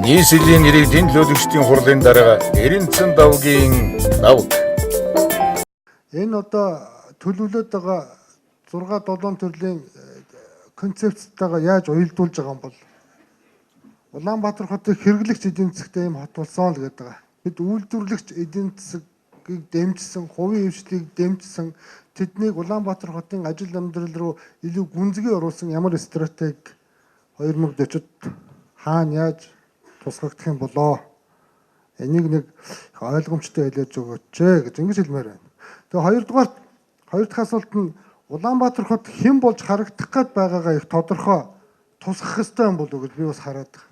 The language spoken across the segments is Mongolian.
Нийслэлийн иргэдийн төлөөлөгчдийн хурлын дараа Эренцэн давгийн давг. Энэ одоо төлөвлөд байгаа 6-7 төрлийн концепцтэйгээ яаж уялдуулж байгаа юм бол Улаанбаатар хотыг хэрэглэгч эдийн засгтай юм хот болсон л гэдэг байгаа. Бид үйлдвэрлэгч эдийн засгийг дэмжсэн, хувийн хвшлийг дэмжсэн, тэднийг Улаанбаатар хотын ажил амьдрал руу илүү гүнзгий оруулсан ямар стратеги 2040-д хаана яаж тусгагдах юм болоо. Энийг нэг ойлгомжтой хэлээж өгөөч гэж ингэж хэлмээр байна. Тэгээ хоёр дахь асуулт нь Улаанбаатар хот хэн болж харагдах гээд байгаагаа их тодорхой тусгах ёстой юм болов уу гэж би бас хараад байгаа.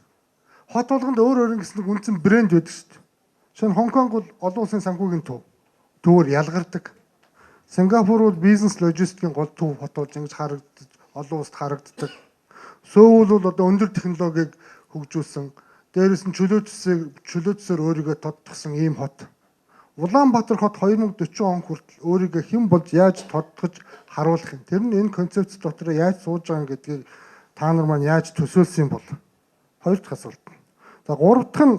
Хот болгонд өөр гэсэн нэг үндсэн брэнд байдаг шүү дээ. Шинэ Хонконг бол олон улсын санхүүгийн төвөөр ялгардаг. Сингапур бол бизнес логистикийн гол төв хот болж ингэж харагдаж олон улсад харагддаг. Сөүл бол одоо өндөр технологиг хөгжүүлсэн. Дээрээс нь чөлөөтсөөр өөрийгөө тодтогсон ийм хот. Улаанбаатар хот 2040 он хүртэл өөрийгөө хэн болж яаж тодтогч харуулах юм. Тэр нь энэ концепц дотор яаж сууж байгаа гэдгийг та нар маань яаж төсөөлсөн юм бол. Хоёр дахь асуулт. За гурав дахь нь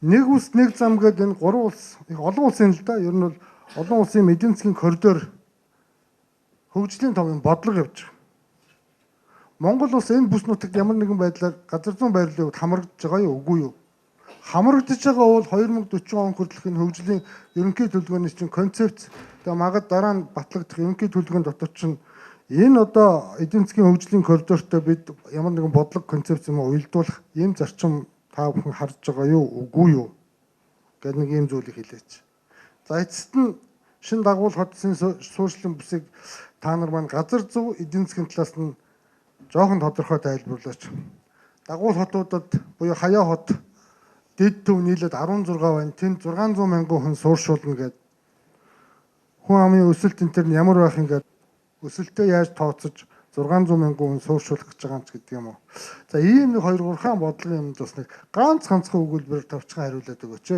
нэг улс нэг зам гэдэг энэ гурван улс их олон улсын л да. Ер нь бол олон улсын эдийн засгийн коридор хөгжлийн товын бодлого явж байгаа. Монгол улс энэ бүс нутагт ямар нэгэн байдлаар газар зүйн байрлалын хувьд хамрагдж байгаа юу үгүй юу? Хамрагдж байгаа бол 2040 он хүртэлх энэ хөгжлийн ерөнхий төлөвлөгөөний чинь концепц тэгээ магад дараа нь батлагдах ерөнхий төлөвлөгөөний дотор чинь энэ одоо эдийн засгийн хөгжлийн коридортой бид ямар нэгэн бодлого концепц юм уялдуулах ийм зарчим та бүхэн харж байгаа юу үгүй юу гэдэг нэг ийм зүйлийг хэлээч. За эцэст нь шинэ дагуул хотын суурьшлийн бүсийг та нар маань газар зүй эдийн засгийн талаас нь жоохон тодорхой тайлбарлаач. Дагуул хотуудад буюу хаяа хот дэд төв нийлээд 16 байна. Тэнд 600 мянган хүн суурьшуулна гэдэг. Хүн амын өсөлт энэ төр нь ямар байх юм гээд өсөлтөө яаж тооцож 600 мянган хүн суурьшуулах гэж байгаа юм ч гэдэг юм уу. За ийм нэг 2-3 хаан бодлогын юмд бас нэг ганцхан өгүүлбэрээр тавчхан хариулаад өгөөч.